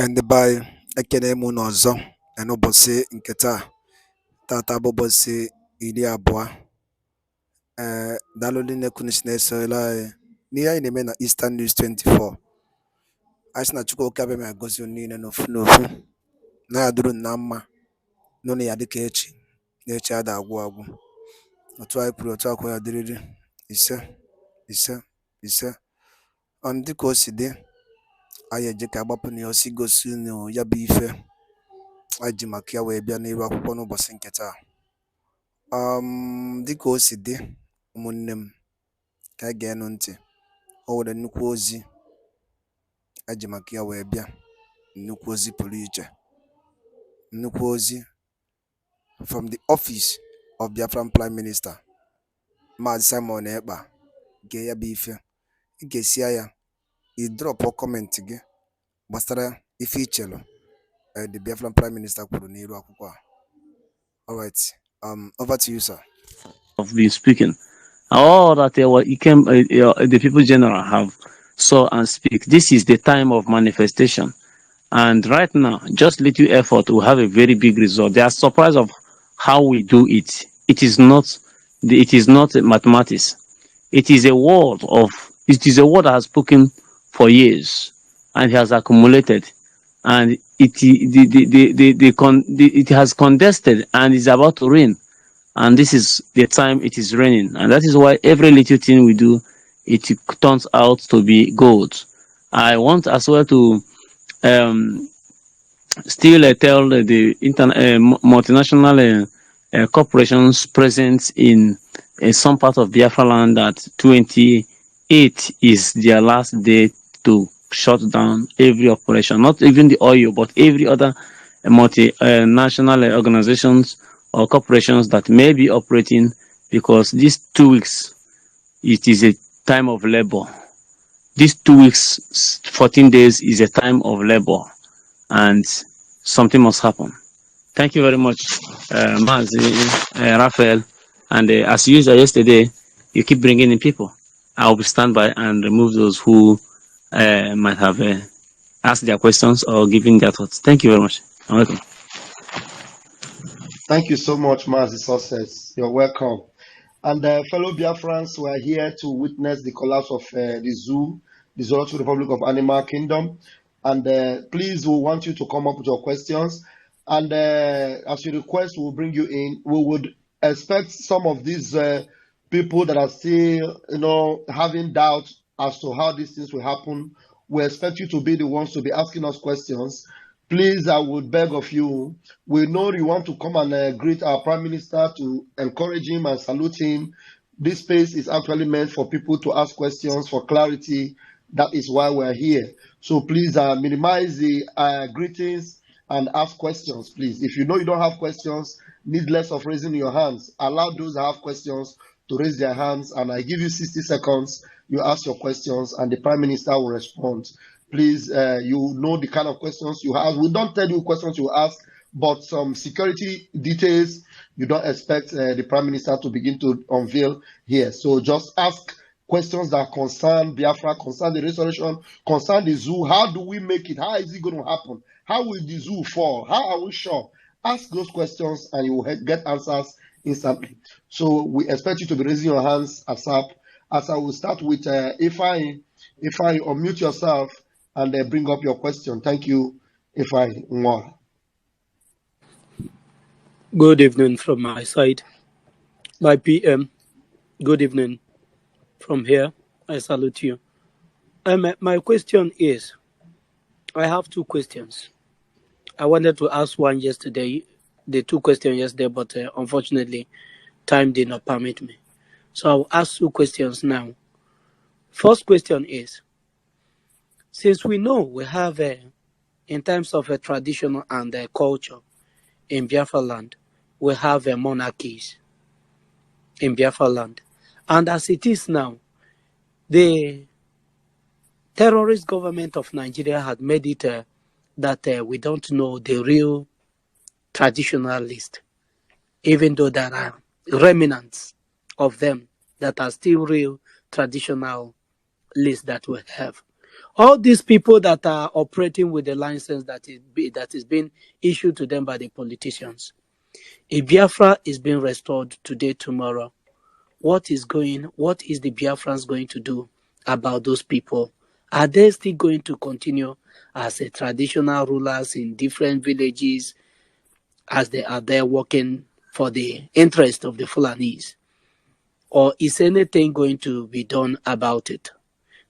ndị be anyị ekene m unu ọzọ n'ụbọchị nke tata bụ ụbọchị 20 daalụ ndị na-ekwunuchi na-esoyere anyị n'ihe anyị na-eme na Eastern News 24. anyị sị na Chukwu oke abịa ma gozie unu niile n'ofu n'ofu na ya duru na mma n'ụlọ ya dịka echi na echi ada agwụ agwụ, otu anyị pụrụ otu akwa ya dịrịrị ise ise ise. Dịka o si dị, anyị eje ka agbapụ na ya osi gosi unu ya bụ ife anyị ji maka ya wee bịa n'iru akwụkwọ n'ụbọchị nke taa. Dịka o si dị, ụmụnne m, ka anyị ga-enụ ntị. O nwere nnukwu ozi anyị ji maka ya wee bịa, nnukwu ozi pụrụ iche, nnukwu ozi from the office of Biafran Prime Minister Maazị Simon Ekpa. Gee ya bụ ife, ị ga-esi ya ịdrọpụ kọmentị gị gbasara ife ichelu the Biafran Prime Minister kwuru n'iru akwụkwọ a. Alright, over to you, sir. Of the speaking, all that the people general have saw and speak. This is the time of manifestation, and right now, just little effort will have a very big result. They are surprised of how we do it. It is not mathematics. It is a word that has spoken for years and has accumulated, and it has condensed and is about to rain. And this is the time it is raining, and that is why every little thing we do, it turns out to be gold. I want as well to still tell the multinational corporations present in some part of Biafra land that 28 is their last day to shut down every operation, not even the oil, but every other multinational organizations or corporations that may be operating, because these 2 weeks, it is a time of labor. These 2 weeks, 14 days is a time of labor, and something must happen. Thank you very much, Raphael. And as usual yesterday, you keep bringing in people. I will stand by and remove those who might have asked their questions or given their thoughts. Thank you very much. I'm welcome. Thank you so much, Mazi Success. You're welcome. And fellow Biafrans, we are here to witness the collapse of the zoo, the Zoological Republic of Animal Kingdom. And please, we want you to come up with your questions. And as you request, we'll bring you in. We would expect some of these people that are still, having doubts as to how these things will happen. We expect you to be the ones to be asking us questions. Please, I would beg of you, we know you want to come and greet our Prime Minister, to encourage him and salute him. This space is actually meant for people to ask questions for clarity. That is why we're here. So please minimize the greetings and ask questions, please. If you know you don't have questions, need less of raising your hands. Allow those that have questions to raise their hands, and I give you 60 seconds. You ask your questions, and the Prime Minister will respond. Please, you know the kind of questions you have. We don't tell you questions you ask, but some security details you don't expect the Prime Minister to begin to unveil here. So just ask questions that concern Biafra, concern the restoration, concern the zoo. How do we make it? How is it going to happen? How will the zoo fall? How are we sure? Ask those questions and you will get answers instantly. So we expect you to be raising your hands ASAP. As I will start with if I unmute yourself and bring up your question. Thank you, Ifai Nwar. Good evening from my side. ByPM, good evening from here. I salute you. My question is, I have 2 questions. I wanted to ask one yesterday, the 2 questions yesterday, but unfortunately, time did not permit me. So I'll ask 2 questions now. First question is, since we know we have, in terms of a traditional and culture in Biafra land, we have monarchies in Biafra land. And as it is now, the terrorist government of Nigeria had made it that we don't know the real traditional list, even though there are remnants of them that are still real traditional lists that we have. All these people that are operating with the license that is being issued to them by the politicians, if Biafra is being restored today, tomorrow, what is the Biafrans going to do about those people? Are they still going to continue as a traditional rulers in different villages as they are there working for the interest of the Fulanese? Or is anything going to be done about it?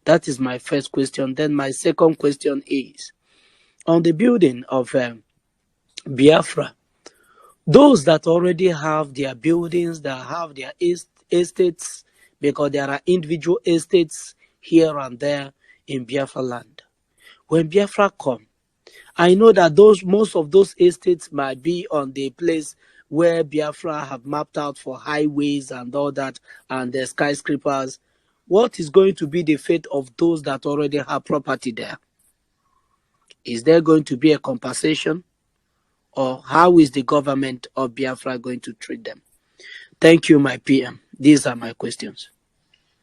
That is my first question. Then my second question is, on the building of Biafra, those that already have their buildings, that have their estates, because there are individual estates here and there in Biafra land. When Biafra come, I know that most of those estates might be on the place where Biafra have mapped out for highways and all that, and the skyscrapers. What is going to be the fate of those that already have property there? Is there going to be a compensation? Or how is the government of Biafra going to treat them? Thank you, my PM. These are my questions.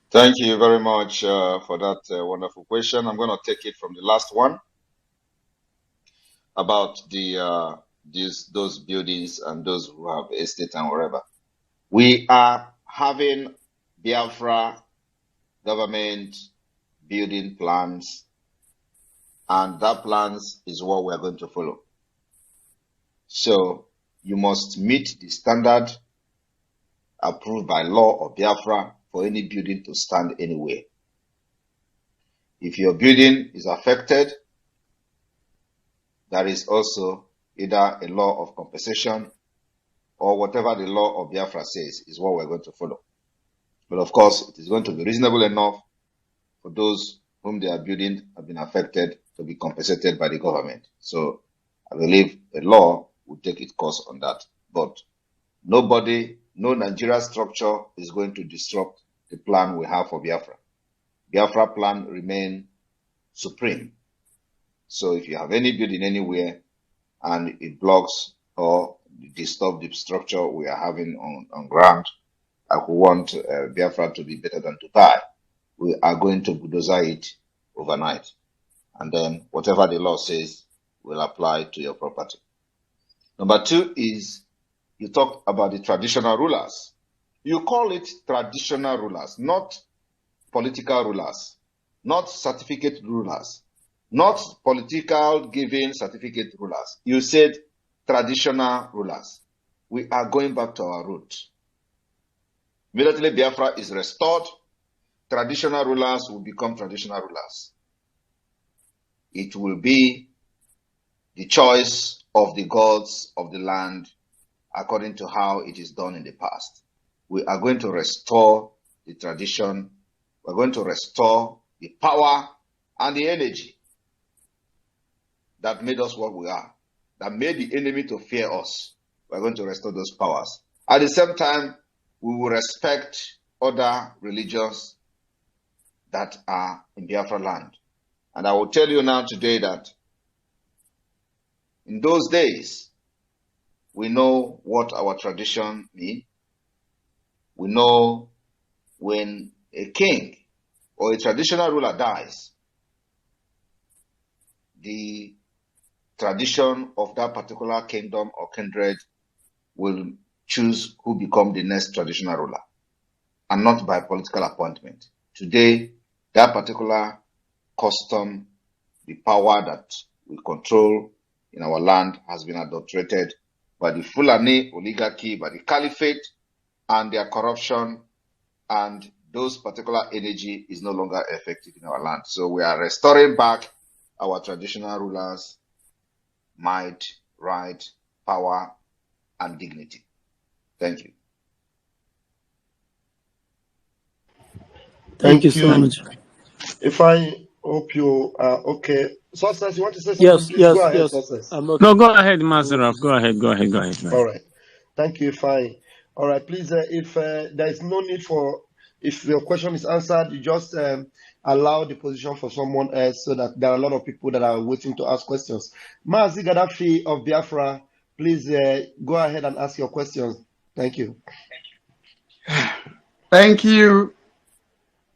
Thank you very much for that wonderful question. I'm going to take it from the last one about those buildings and those who have estate and wherever. We are having Biafra government building plans, and that plans is what we're going to follow. So you must meet the standard approved by law of Biafra for any building to stand anywhere. If your building is affected, there is also either a law of compensation or whatever the law of Biafra says is what we're going to follow. But of course, it is going to be reasonable enough for those whom their buildings have been affected to be compensated by the government. So I believe the law will take its course on that. But nobody, no Nigeria structure is going to disrupt the plan we have for Biafra. Biafra plan remain supreme. So if you have any building anywhere and it blocks or disturb the structure we are having on ground, and we want Biafra to be better than Dubai, we are going to bulldozer it overnight. And then whatever the law says will apply to your property. Number two is, you talked about the traditional rulers. You call it traditional rulers, not political rulers, not certificate rulers, not political giving certificate rulers. You said traditional rulers. We are going back to our roots. Immediately Biafra is restored, traditional rulers will become traditional rulers. It will be the choice of the gods of the land according to how it is done in the past. We are going to restore the tradition. We're going to restore the power and the energy that made us what we are, that made the enemy to fear us. We're going to restore those powers. At the same time, we will respect other religions that are in Biafra land. And I will tell you now today that in those days, we know what our tradition means. We know when a king or a traditional ruler dies, the tradition of that particular kingdom or kindred will choose who become the next traditional ruler, and not by political appointment. Today, that particular custom, the power that we control in our land, has been adulterated by the Fulani oligarchy, by the caliphate, and their corruption, and those particular energy is no longer effective in our land. So we are restoring back our traditional rulers' might, right, power, and dignity. Thank you. Thank you so much. If I hope you are okay. Success, you want to say something? Yes, Please yes, go ahead, yes. Success. I'm okay. No, go ahead, Mazarov. Go ahead. All right. Thank you, fine. All right, please, if there is no need for, if your question is answered, you just allow the position for someone else, so that there are a lot of people that are waiting to ask questions. Mazi Gaddafi of Biafra, please go ahead and ask your questions. Thank you. Thank you.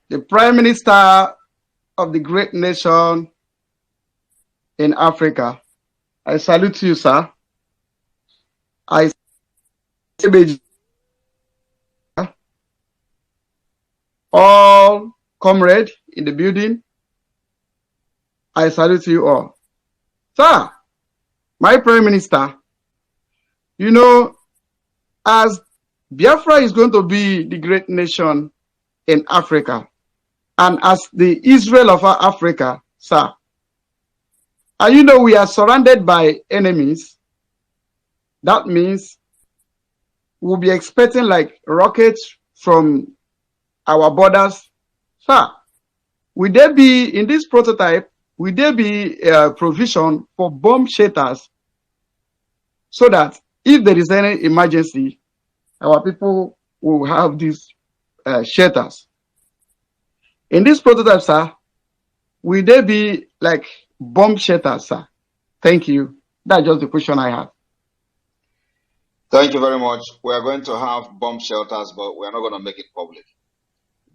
The Prime Minister of the great nation in Africa. I salute you, sir. I all comrades in the building. I salute you all. Sir, my Prime Minister, you know, as Biafra is going to be the great nation in Africa, and as the Israel of Africa, sir, and you know we are surrounded by enemies, that means we'll be expecting like rockets from our borders. Sir, will there be, in this prototype, will there be a provision for bomb shelters so that if there is any emergency, our people will have these shelters? In this prototype, sir, will there be like bomb shelters, sir? Thank you. That's just the question I have. Thank you very much. We are going to have bomb shelters, but we are not going to make it public.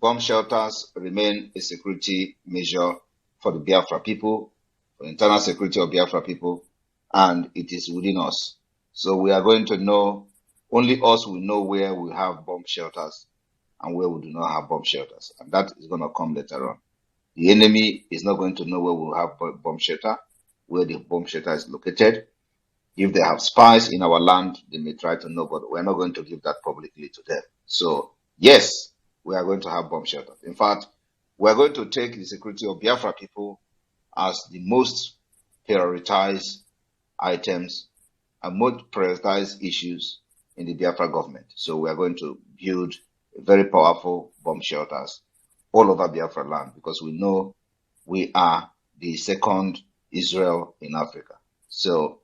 Bomb shelters remain a security measure for the Biafra people, for internal security of Biafra people, and it is within us. So we are going to know, only us will know where we have bomb shelters and where we do not have bomb shelters. And that is going to come later on. The enemy is not going to know where we have bomb shelter, where the bomb shelter is located. If they have spies in our land, they may try to know, but we're not going to give that publicly to them. So, yes, we are going to have bomb shelters. In fact, we're going to take the security of Biafra people as the most prioritized items and most prioritized issues in the Biafra government. So we are going to build very powerful bomb shelters all over Biafra land because we know we are the second Israel in Africa. So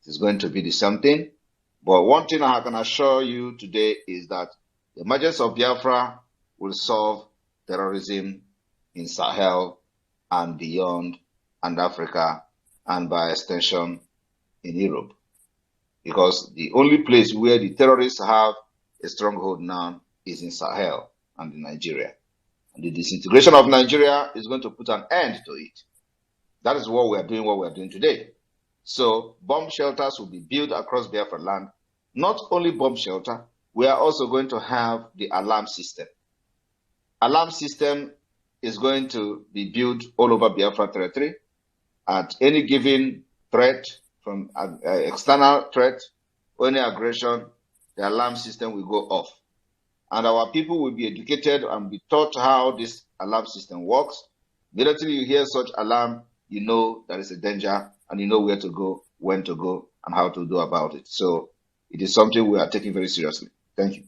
it's going to be the same thing. But one thing I can assure you today is that the emergence of Biafra will solve terrorism in Sahel and beyond, and Africa, and by extension in Europe. Because the only place where the terrorists have a stronghold now is in Sahel and in Nigeria. And the disintegration of Nigeria is going to put an end to it. That is what we are doing today. So bomb shelters will be built across Biafra land. Not only bomb shelter, we are also going to have the alarm system. Alarm system is going to be built all over Biafra territory. At any given threat, from external threat or any aggression, the alarm system will go off. And our people will be educated and be taught how this alarm system works. Immediately you hear such alarm, you know there is a danger and you know where to go, when to go, and how to do about it. So it is something we are taking very seriously. Thank you.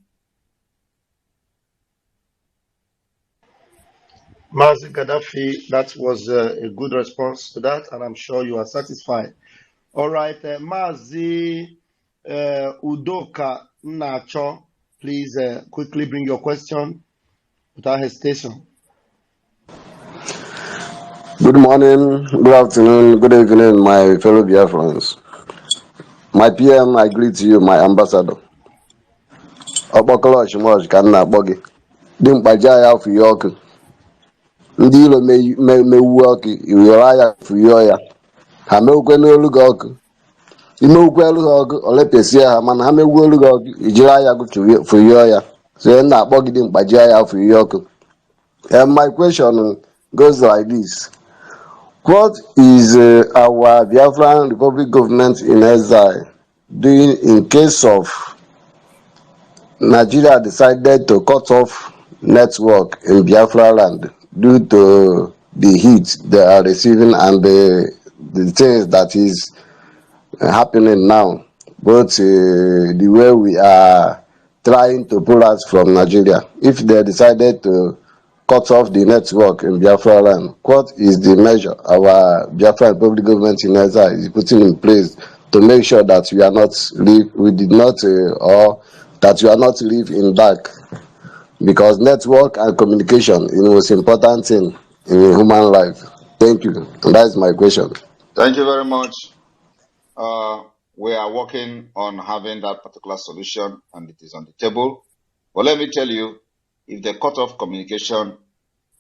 Mazi Gaddafi, that was a good response to that, and I'm sure you are satisfied. All right, Mazi Udoka Nacho, please quickly bring your question without hesitation. Good morning, good afternoon, good evening, my fellow Biafrans. My PM, I greet you, my ambassador. Ọkpọkọlọ Ọchịmọchị ka m na-akpọ gị. Dị mkpaji agha fụye ọkụ. Ndị ilo mewuo ọkụ, iwere agha fụye ya. Ha mewukwe n'olu gị ọkụ. Imewukwe elu ha ọkụ, olepịasịa ha, mana ha mewuo olu gị ọkụ, ijiri agha gị fụye ya. So m na-akpọ gị dị mkpaji agha fụye ọkụ. My question goes like this. What is our Biafran Republic government in exile doing in case of Nigeria decided to cut off network in Biafra land due to the heat they are receiving and the things that is happening now, both the way we are trying to pull out from Nigeria? If they decided to cut off the network in Biafra land, what is the measure our Biafra Republic government in exile is putting in place to make sure that we are not that you are not live in dark? Because network and communication is the most important thing in human life. Thank you. And that is my question. Thank you very much. We are working on having that particular solution and it is on the table. But let me tell you, if they cut off communication,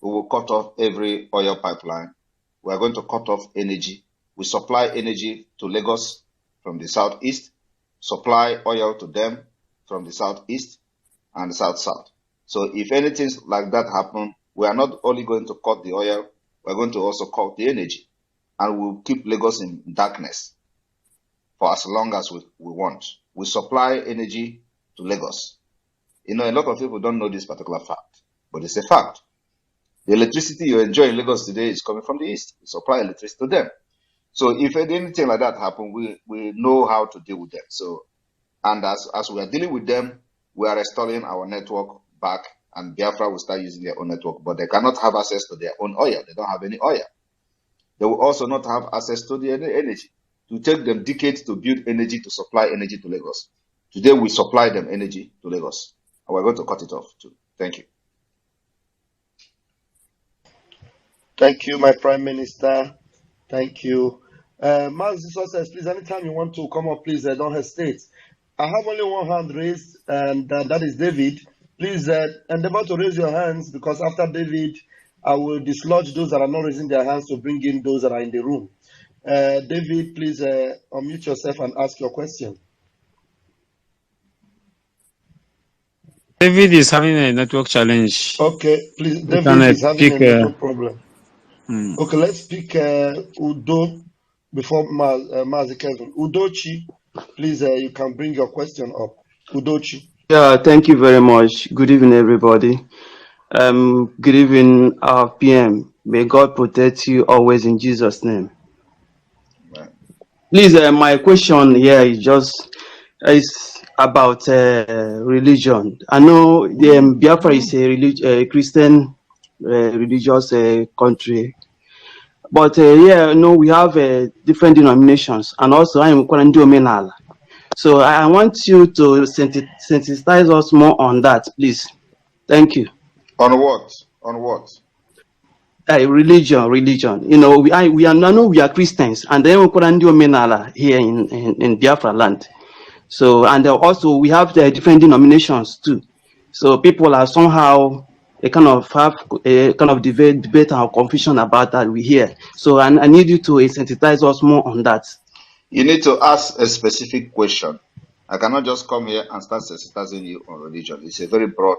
We will cut off every oil pipeline. We are going to cut off energy. We supply energy to Lagos from the southeast, supply oil to them from the southeast and the south-south. So if anything like that happen, we are not only going to cut the oil, we're going to also cut the energy. And we'll keep Lagos in darkness for as long as we want. We supply energy to Lagos. A lot of people don't know this particular fact, but it's a fact. The electricity you enjoy in Lagos today is coming from the east. We supply electricity to them. So if anything like that happen, we know how to deal with them. So, and as we are dealing with them, we are restoring our network back, and Biafra will start using their own network, but they cannot have access to their own oil. They don't have any oil. They will also not have access to the energy. It will take them decades to build energy to supply energy to Lagos. Today we supply them energy to Lagos, and we're going to cut it off too. Thank you. Thank you, my Prime Minister. Thank you. Mazi Success, please, anytime you want to come up, please don't hesitate. I have only one hand raised, and that is David. Please endeavor to raise your hands, because after David, I will dislodge those that are not raising their hands to bring in those that are in the room. David, please unmute yourself and ask your question. David is having a network challenge. Okay, please. We David can is having a pick. network problem. Hmm. Okay, let's pick Udo before Mazi Kevin. Udochi, please, you can bring your question up. Udochi. Yeah, thank you very much. Good evening, everybody. Good evening, our PM. May God protect you always in Jesus' name. Right. Please, my question here is about religion. I know Biafra is a Christian religious country, but here, we have different denominations, and also I am Kwanandi Omenala. So I want you to sensitize us more on that, please. Thank you. On what? On what? Religion. We are Christians, and then we Ndi Omenala here in Biafra land. So, and also we have the different denominations too. So people are somehow have a kind of debate or confusion about that we hear. So I need you to sensitize us more on that. You need to ask a specific question. I cannot just come here and start sensitizing you on religion. It's a very broad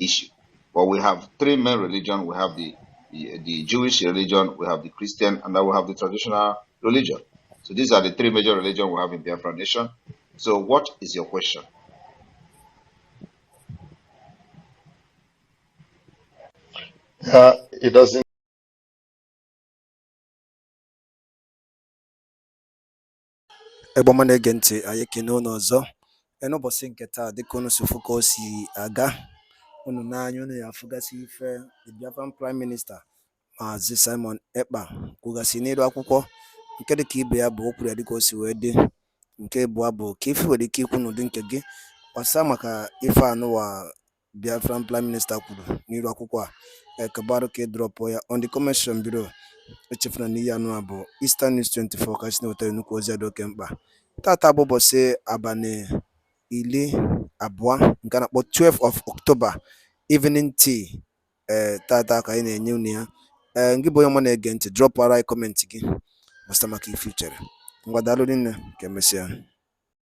issue. But we have three main religions. We have the Jewish religion, we have the Christian, and then we have the traditional religion. So these are the three major religions we have in Biafra nation. So what is your question? It doesn't. Egbe ọma na-ege ntị, anyị ekene unu ọzọ n'ụbọchị nke taa. Dịka unu si fụ ka o si aga unu n'anya, unu ya afụgasị ife the Biafran Prime Minister Maazị Simon Ekpa kwugasị n'elu akwụkwọ. Nke dịka ibe ya bụ okwu ya dịka o si wee dị. Nke abụọ bụ ka ife nwere ike ikwu n'ụdị nke gị gbasa maka ife anụwa Biafran Prime Minister kwuru n'iru akwụkwọ a. Kabarụ ka ịdrọpụ ya on the comment section below. Echefuna na ihe anụ a bụ Eastern News 24 ka si na-ewetara nnukwu ozi dị oke mkpa. Tata bụ ụbọchị abalị 12 nke a na-akpọ 12 of October, evening tea. Tata ka anyị na-enye unu ya. Ngị bụ onye ọma na-ege ntị, drọpụara anyị kọmentị gị gbasara maka ife ichere. Ngwa daalụ nne, ka emesịa.